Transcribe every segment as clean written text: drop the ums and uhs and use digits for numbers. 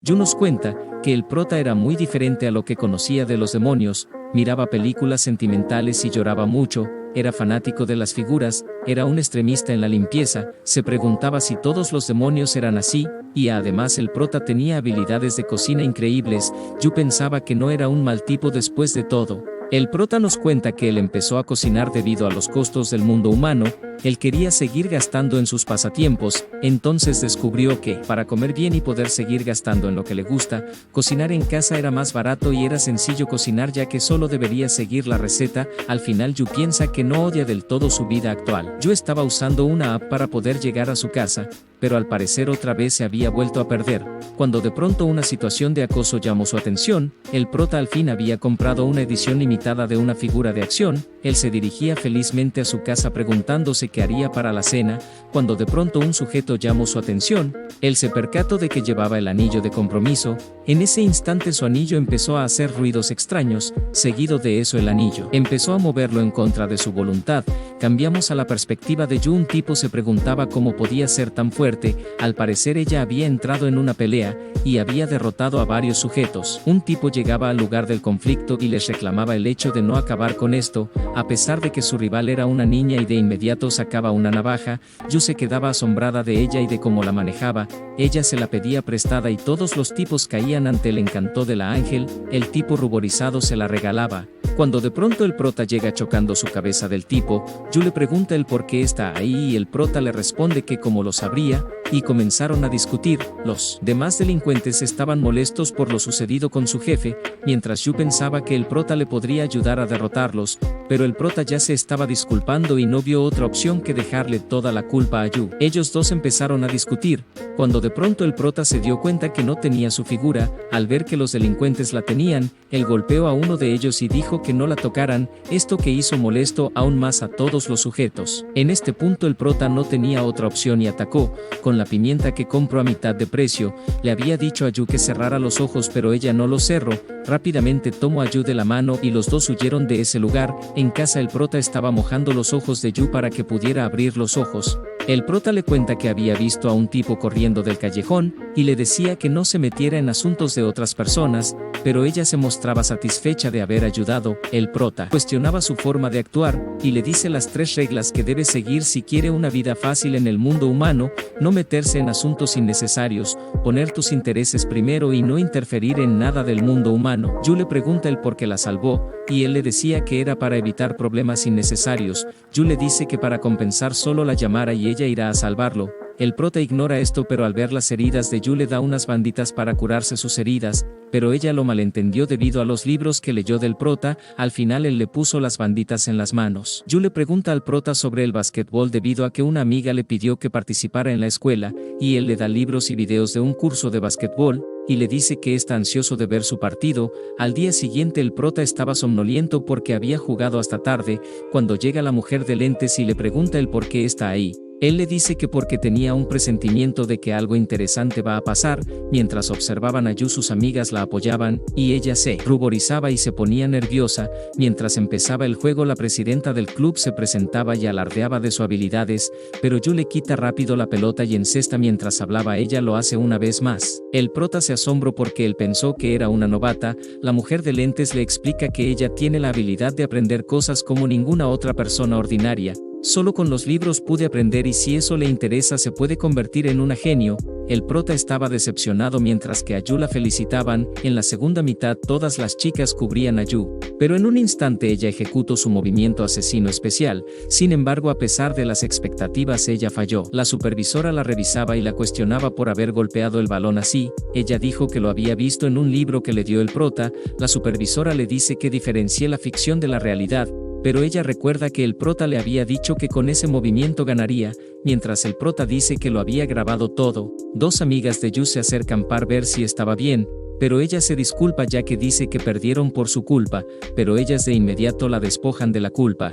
Yu nos cuenta que el prota era muy diferente a lo que conocía de los demonios, miraba películas sentimentales y lloraba mucho, era fanático de las figuras, era un extremista en la limpieza, se preguntaba si todos los demonios eran así, y además el prota tenía habilidades de cocina increíbles. Yu pensaba que no era un mal tipo después de todo. El prota nos cuenta que él empezó a cocinar debido a los costos del mundo humano. Él quería seguir gastando en sus pasatiempos, entonces descubrió que, para comer bien y poder seguir gastando en lo que le gusta, cocinar en casa era más barato y era sencillo cocinar ya que solo debería seguir la receta. Al final Yu piensa que no odia del todo su vida actual. Yu estaba usando una app para poder llegar a su casa, pero al parecer otra vez se había vuelto a perder. Cuando de pronto una situación de acoso llamó su atención, el prota al fin había comprado una edición limitada de una figura de acción. Él se dirigía felizmente a su casa preguntándose qué haría para la cena, cuando de pronto un sujeto llamó su atención. Él se percató de que llevaba el anillo de compromiso. En ese instante su anillo empezó a hacer ruidos extraños, seguido de eso el anillo empezó a moverlo en contra de su voluntad. Cambiamos a la perspectiva de Yu. Un tipo se preguntaba cómo podía ser tan fuerte. Al parecer ella había entrado en una pelea y había derrotado a varios sujetos. Un tipo llegaba al lugar del conflicto y les reclamaba el hecho de no acabar con esto, a pesar de que su rival era una niña y de inmediato sacaba una navaja. Yu se quedaba asombrada de ella y de cómo la manejaba. Ella se la pedía prestada y todos los tipos caían ante el encanto de la ángel. El tipo ruborizado se la regalaba. Cuando de pronto el prota llega chocando su cabeza del tipo, Yu le pregunta el por qué está ahí y el prota le responde que cómo lo sabría, y comenzaron a discutir. Los demás delincuentes estaban molestos por lo sucedido con su jefe, mientras Yu pensaba que el prota le podría ayudar a derrotarlos, pero el prota ya se estaba disculpando y no vio otra opción que dejarle toda la culpa a Yu. Ellos dos empezaron a discutir, cuando de pronto el prota se dio cuenta que no tenía su figura. Al ver que los delincuentes la tenían, él golpeó a uno de ellos y dijo que no la tocaran, esto que hizo molesto aún más a todos los sujetos. En este punto el prota no tenía otra opción y atacó, con la pimienta que compró a mitad de precio. Le había dicho a Yu que cerrara los ojos pero ella no los cerró. Rápidamente tomó a Yu de la mano y los dos huyeron de ese lugar. En casa el prota estaba mojando los ojos de Yu para que pudiera abrir los ojos. El prota le cuenta que había visto a un tipo corriendo del callejón, y le decía que no se metiera en asuntos de otras personas, pero ella se mostraba satisfecha de haber ayudado. El prota cuestionaba su forma de actuar, y le dice las 3 reglas que debe seguir si quiere una vida fácil en el mundo humano: no meterse en asuntos innecesarios, poner tus intereses primero y no interferir en nada del mundo humano. Yu le pregunta el por qué la salvó, y él le decía que era para evitar problemas innecesarios. Yu le dice que para compensar solo la llamara y ella irá a salvarlo. El prota ignora esto, pero al ver las heridas de Yu le da unas banditas para curarse sus heridas, pero ella lo malentendió debido a los libros que leyó del prota. Al final él le puso las banditas en las manos. Yu le pregunta al prota sobre el basquetbol debido a que una amiga le pidió que participara en la escuela, y él le da libros y videos de un curso de basquetbol, y le dice que está ansioso de ver su partido. Al día siguiente el prota estaba somnoliento porque había jugado hasta tarde, cuando llega la mujer de lentes y le pregunta el por qué está ahí. Él le dice que porque tenía un presentimiento de que algo interesante va a pasar. Mientras observaban a Yu, sus amigas la apoyaban, y ella se ruborizaba y se ponía nerviosa. Mientras empezaba el juego, la presidenta del club se presentaba y alardeaba de sus habilidades, pero Yu le quita rápido la pelota y encesta. Mientras hablaba ella lo hace una vez más. El prota se asombró porque él pensó que era una novata. La mujer de lentes le explica que ella tiene la habilidad de aprender cosas como ninguna otra persona ordinaria. Solo con los libros pude aprender y si eso le interesa se puede convertir en una genio. El prota estaba decepcionado mientras que a Yu la felicitaban. En la segunda mitad todas las chicas cubrían a Yu, pero en un instante ella ejecutó su movimiento asesino especial. Sin embargo, a pesar de las expectativas, ella falló. La supervisora la revisaba y la cuestionaba por haber golpeado el balón así. Ella dijo que lo había visto en un libro que le dio el prota. La supervisora le dice que diferencie la ficción de la realidad, pero ella recuerda que el prota le había dicho que con ese movimiento ganaría, mientras el prota dice que lo había grabado todo. 2 amigas de Yu se acercan para ver si estaba bien, pero ella se disculpa ya que dice que perdieron por su culpa, pero ellas de inmediato la despojan de la culpa.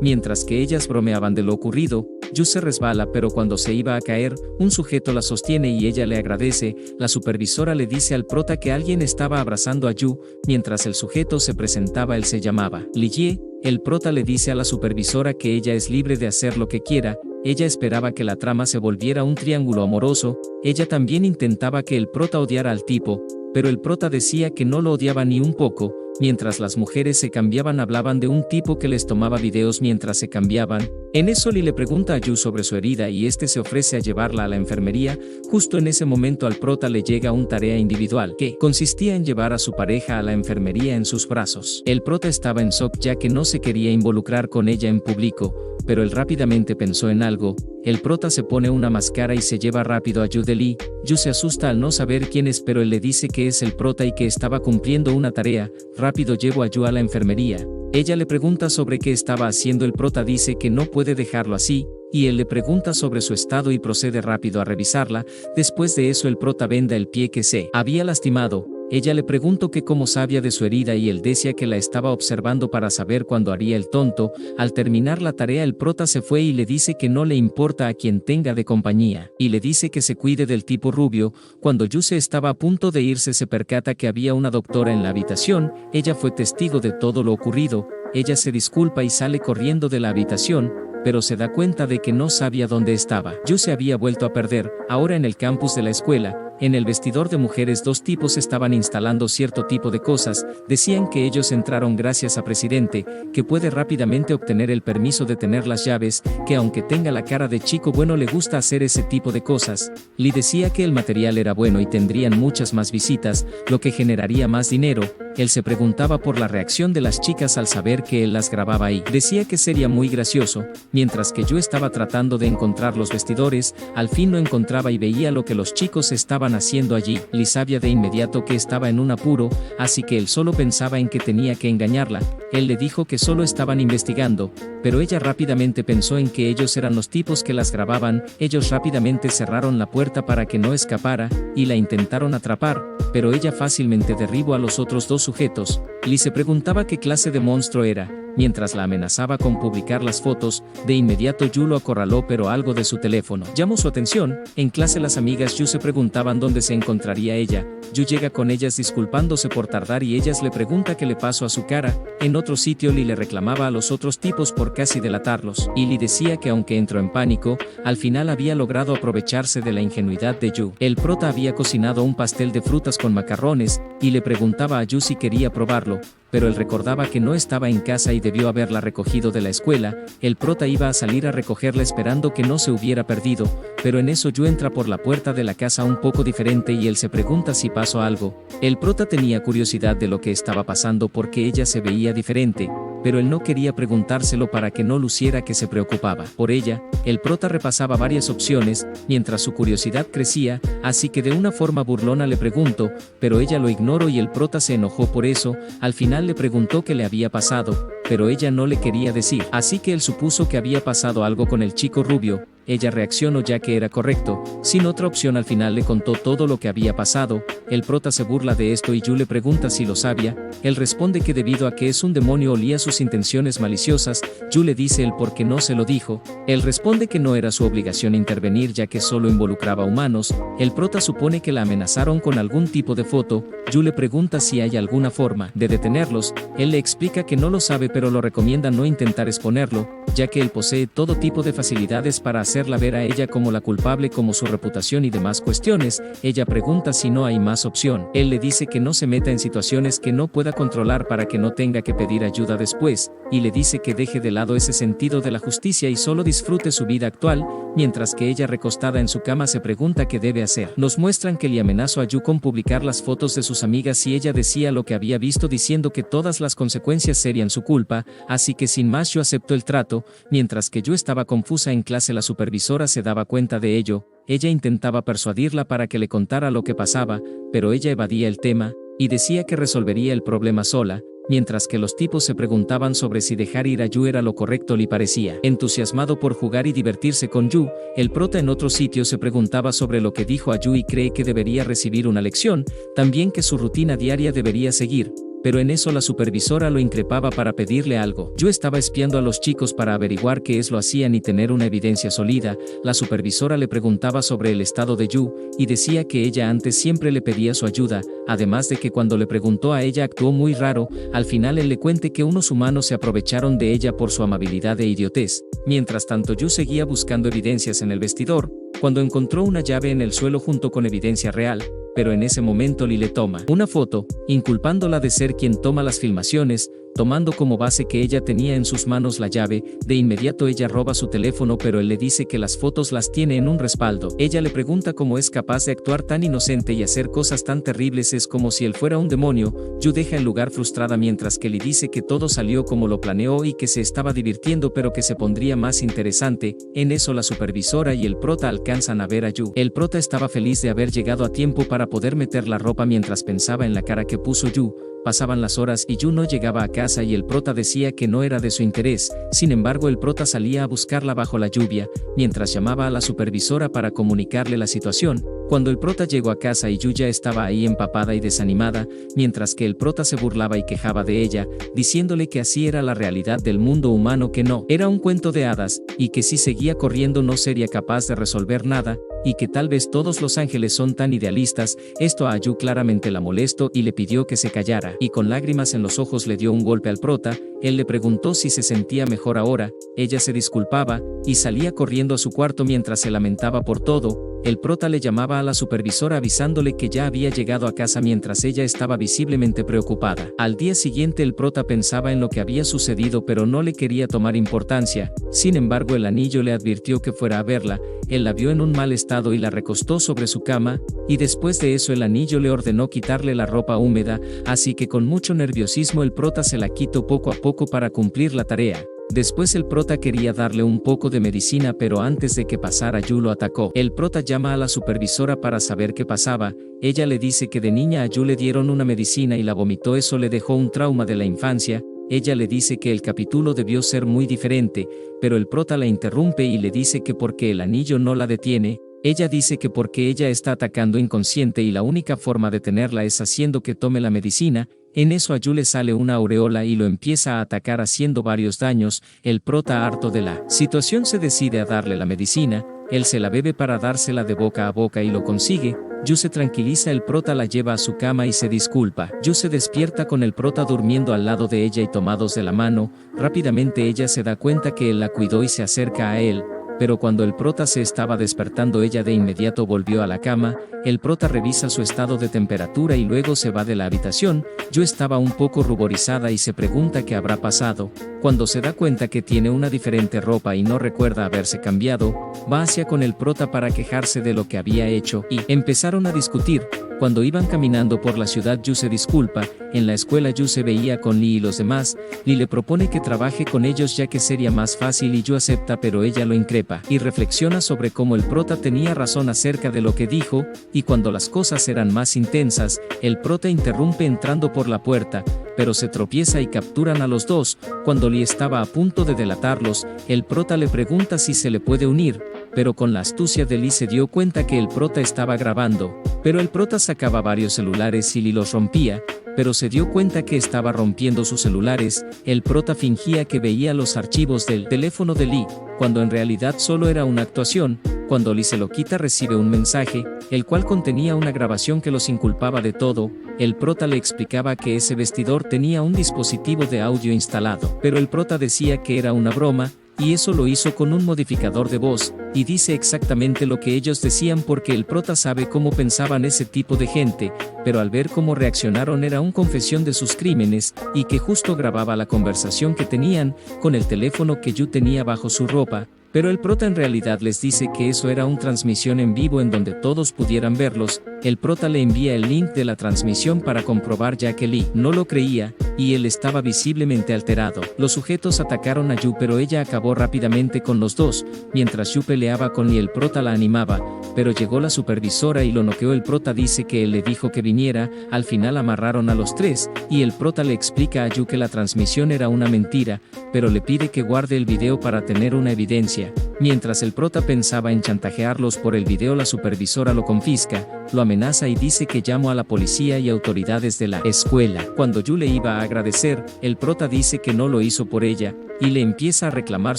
Mientras que ellas bromeaban de lo ocurrido, Yu se resbala, pero cuando se iba a caer, un sujeto la sostiene y ella le agradece. La supervisora le dice al prota que alguien estaba abrazando a Yu. Mientras el sujeto se presentaba, él se llamaba Li Jie. El prota le dice a la supervisora que ella es libre de hacer lo que quiera. ella esperaba que la trama se volviera un triángulo amoroso, ella también intentaba que el prota odiara al tipo, pero el prota decía que no lo odiaba ni un poco. Mientras las mujeres se cambiaban hablaban de un tipo que les tomaba videos mientras se cambiaban. En eso Lee le pregunta a Yu sobre su herida y este se ofrece a llevarla a la enfermería. Justo en ese momento al prota le llega una tarea individual que consistía en llevar a su pareja a la enfermería en sus brazos. El prota estaba en shock ya que no se quería involucrar con ella en público, pero él rápidamente pensó en algo. El prota se pone una máscara y se lleva rápido a Yu de Lee. Yu se asusta al no saber quién es, pero él le dice que es el prota y que estaba cumpliendo una tarea. Rápido llevo a Yu a la enfermería. Ella le pregunta sobre qué estaba haciendo. El prota dice que no puede dejarlo así, y él le pregunta sobre su estado y procede rápido a revisarla. Después de eso el prota venda el pie que se había lastimado. Ella le preguntó que cómo sabía de su herida y él decía que la estaba observando para saber cuándo haría el tonto. Al terminar la tarea el prota se fue y le dice que no le importa a quien tenga de compañía, y le dice que se cuide del tipo rubio. Cuando Yuse estaba a punto de irse se percata que había una doctora en la habitación. Ella fue testigo de todo lo ocurrido. Ella se disculpa y sale corriendo de la habitación, pero se da cuenta de que no sabía dónde estaba. Yu se había vuelto a perder. Ahora en el campus de la escuela, en el vestidor de mujeres, dos tipos estaban instalando cierto tipo de cosas. Decían que ellos entraron gracias a Presidente, que puede rápidamente obtener el permiso de tener las llaves, que aunque tenga la cara de chico bueno le gusta hacer ese tipo de cosas. Lee decía que el material era bueno y tendrían muchas más visitas, lo que generaría más dinero. Él se preguntaba por la reacción de las chicas al saber que él las grababa ahí. Decía que sería muy gracioso. Mientras que yo estaba tratando de encontrar los vestidores, al fin lo encontraba y veía lo que los chicos estaban haciendo allí. Lee sabía de inmediato que estaba en un apuro, así que él solo pensaba en que tenía que engañarla. Él le dijo que solo estaban investigando, pero ella rápidamente pensó en que ellos eran los tipos que las grababan. Ellos rápidamente cerraron la puerta para que no escapara, y la intentaron atrapar, pero ella fácilmente derribó a los otros dos sujetos. Lee se preguntaba qué clase de monstruo era. Mientras la amenazaba con publicar las fotos, de inmediato Yu lo acorraló, pero algo de su teléfono llamó su atención. En clase las amigas Yu se preguntaban dónde se encontraría ella. Yu llega con ellas disculpándose por tardar y ellas le pregunta qué le pasó a su cara. En otro sitio Lee le reclamaba a los otros tipos por casi delatarlos, y Lee decía que aunque entró en pánico, al final había logrado aprovecharse de la ingenuidad de Yu. El prota había cocinado un pastel de frutas con macarrones, y le preguntaba a Yu si quería probarlo, pero él recordaba que no estaba en casa y debió haberla recogido de la escuela. El prota iba a salir a recogerla esperando que no se hubiera perdido, pero en eso Yu entra por la puerta de la casa un poco diferente y él se pregunta si pasó algo. El prota tenía curiosidad de lo que estaba pasando porque ella se veía diferente, pero él no quería preguntárselo para que no luciera que se preocupaba por ella. El prota repasaba varias opciones, mientras su curiosidad crecía, así que de una forma burlona le preguntó, pero ella lo ignoró y el prota se enojó por eso. Al final le preguntó qué le había pasado, pero ella no le quería decir, así que él supuso que había pasado algo con el chico rubio. Ella reaccionó ya que era correcto, sin otra opción. Al final le contó todo lo que había pasado. El prota se burla de esto y Yu le pregunta si lo sabía. Él responde que debido a que es un demonio olía sus intenciones maliciosas. Yu le dice el por qué no se lo dijo. Él responde que no era su obligación intervenir ya que solo involucraba humanos. El prota supone que la amenazaron con algún tipo de foto. Yu le pregunta si hay alguna forma de detenerlos. Él le explica que no lo sabe, pero lo recomienda no intentar exponerlo, ya que él posee todo tipo de facilidades para hacerla ver a ella como la culpable, como su reputación y demás cuestiones. Ella pregunta si no hay más opción. Él le dice que no se meta en situaciones que no pueda controlar para que no tenga que pedir ayuda después, y le dice que deje de lado ese sentido de la justicia y solo disfrute su vida actual. Mientras que ella recostada en su cama se pregunta qué debe hacer. Nos muestran que le amenazó a Yu con publicar las fotos de sus amigas y ella decía lo que había visto, diciendo que todas las consecuencias serían su culpa, así que sin más Yu aceptó el trato. Mientras que Yu estaba confusa en clase, la supervisora se daba cuenta de ello. Ella intentaba persuadirla para que le contara lo que pasaba, pero ella evadía el tema, y decía que resolvería el problema sola. Mientras que los tipos se preguntaban sobre si dejar ir a Yu era lo correcto, Lee parecía entusiasmado por jugar y divertirse con Yu. El prota en otro sitio se preguntaba sobre lo que dijo a Yu y cree que debería recibir una lección, también que su rutina diaria debería seguir. pero en eso la supervisora lo increpaba para pedirle algo. Yu estaba espiando a los chicos para averiguar qué es lo hacían y tener una evidencia sólida. La supervisora le preguntaba sobre el estado de Yu, y decía que ella antes siempre le pedía su ayuda, además de que cuando le preguntó a ella actuó muy raro. Al final él le cuenta que unos humanos se aprovecharon de ella por su amabilidad e idiotez. Mientras tanto Yu seguía buscando evidencias en el vestidor, cuando encontró una llave en el suelo junto con evidencia real, pero en ese momento Lee le toma una foto, inculpándola de ser quien toma las filmaciones, tomando como base que ella tenía en sus manos la llave. De inmediato ella roba su teléfono, pero él le dice que las fotos las tiene en un respaldo. Ella le pregunta cómo es capaz de actuar tan inocente y hacer cosas tan terribles, es como si él fuera un demonio. Yu deja el lugar frustrada mientras que Lee dice que todo salió como lo planeó y que se estaba divirtiendo pero que se pondría más interesante. En eso la supervisora y el prota alcanzan a ver a Yu. El prota estaba feliz de haber llegado a tiempo para poder meter la ropa mientras pensaba en la cara que puso Yu. Pasaban las horas y Yu no llegaba a casa y el prota decía que no era de su interés. Sin embargo, el prota salía a buscarla bajo la lluvia, mientras llamaba a la supervisora para comunicarle la situación. Cuando el prota llegó a casa y Yu ya estaba ahí empapada y desanimada, mientras que el prota se burlaba y quejaba de ella, diciéndole que así era la realidad del mundo humano, que no era un cuento de hadas, y que si seguía corriendo no sería capaz de resolver nada, y que tal vez todos los ángeles son tan idealistas. Esto a Yu claramente la molestó y le pidió que se callara, y con lágrimas en los ojos le dio un golpe al prota. Él le preguntó si se sentía mejor ahora, ella se disculpaba, y salía corriendo a su cuarto mientras se lamentaba por todo. El prota le llamaba a la supervisora avisándole que ya había llegado a casa mientras ella estaba visiblemente preocupada. Al día siguiente el prota pensaba en lo que había sucedido pero no le quería tomar importancia. Sin embargo, el anillo le advirtió que fuera a verla. Él la vio en un mal estado y la recostó sobre su cama, y después de eso el anillo le ordenó quitarle la ropa húmeda, así que con mucho nerviosismo el prota se la quitó poco a poco para cumplir la tarea. Después el prota quería darle un poco de medicina, pero antes de que pasara Yu lo atacó. El prota llama a la supervisora para saber qué pasaba. Ella le dice que de niña a Yu le dieron una medicina y la vomitó, eso le dejó un trauma de la infancia. Ella le dice que el capítulo debió ser muy diferente, pero el prota la interrumpe y le dice que porque el anillo no la detiene. Ella dice que porque ella está atacando inconsciente y la única forma de tenerla es haciendo que tome la medicina. En eso a Yu le sale una aureola y lo empieza a atacar haciendo varios daños. El prota, harto de la situación, se decide a darle la medicina. Él se la bebe para dársela de boca a boca y lo consigue. Yu se tranquiliza, el prota la lleva a su cama y se disculpa. Yu se despierta con el prota durmiendo al lado de ella y tomados de la mano. Rápidamente ella se da cuenta que él la cuidó y se acerca a él. Pero cuando el prota se estaba despertando, ella de inmediato volvió a la cama. El prota revisa su estado de temperatura y luego se va de la habitación. Yu estaba un poco ruborizada y se pregunta qué habrá pasado. Cuando se da cuenta que tiene una diferente ropa y no recuerda haberse cambiado, va hacia con el prota para quejarse de lo que había hecho y empezaron a discutir. Cuando iban caminando por la ciudad, Yu se disculpa. En la escuela Yu se veía con Lee y los demás. Lee le propone que trabaje con ellos ya que sería más fácil y Yu acepta, pero ella lo increpa y reflexiona sobre cómo el prota tenía razón acerca de lo que dijo. Y cuando las cosas eran más intensas, el prota interrumpe entrando por la puerta, pero se tropieza y capturan a los dos. Cuando Lee estaba a punto de delatarlos, el prota le pregunta si se le puede unir, pero con la astucia de Lee se dio cuenta que el prota estaba grabando. Pero el prota sacaba varios celulares y Lee los rompía, pero se dio cuenta que estaba rompiendo sus celulares. El prota fingía que veía los archivos del teléfono de Lee, cuando en realidad solo era una actuación. Cuando Lee se lo quita, recibe un mensaje, el cual contenía una grabación que los inculpaba de todo. El prota le explicaba que ese vestidor tenía un dispositivo de audio instalado, pero el prota decía que era una broma, y eso lo hizo con un modificador de voz, y dice exactamente lo que ellos decían porque el prota sabe cómo pensaban ese tipo de gente, pero al ver cómo reaccionaron era una confesión de sus crímenes, y que justo grababa la conversación que tenían, con el teléfono que Yu tenía bajo su ropa. Pero el prota en realidad les dice que eso era una transmisión en vivo en donde todos pudieran verlos. El prota le envía el link de la transmisión para comprobar, ya que Lee no lo creía, y él estaba visiblemente alterado. Los sujetos atacaron a Yu, pero ella acabó rápidamente con los dos. Mientras Yu peleaba con Lee, el prota la animaba, pero llegó la supervisora y lo noqueó. El prota dice que él le dijo que viniera. Al final amarraron a los tres, y el prota le explica a Yu que la transmisión era una mentira, pero le pide que guarde el video para tener una evidencia. Mientras el prota pensaba en chantajearlos por el video, la supervisora lo confisca, lo amenaza y dice que llamó a la policía y autoridades de la escuela. Cuando Yu le iba a agradecer, el prota dice que no lo hizo por ella, y le empieza a reclamar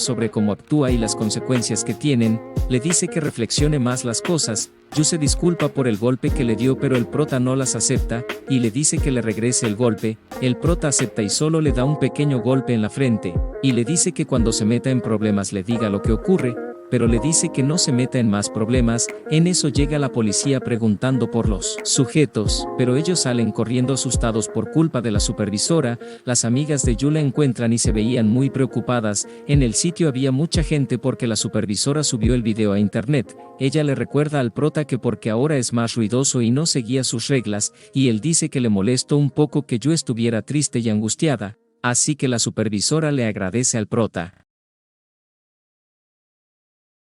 sobre cómo actúa y las consecuencias que tienen. Le dice que reflexione más las cosas. Yu se disculpa por el golpe que le dio, pero el prota no las acepta, y le dice que le regrese el golpe. El prota acepta y solo le da un pequeño golpe en la frente, y le dice que cuando se meta en problemas le diga lo que ocurre, pero le dice que no se meta en más problemas. En eso llega la policía preguntando por los sujetos, pero ellos salen corriendo asustados por culpa de la supervisora. Las amigas de Yu la encuentran y se veían muy preocupadas. En el sitio había mucha gente porque la supervisora subió el video a internet. Ella le recuerda al prota que porque ahora es más ruidoso y no seguía sus reglas, y él dice que le molestó un poco que Yu estuviera triste y angustiada, así que la supervisora le agradece al prota.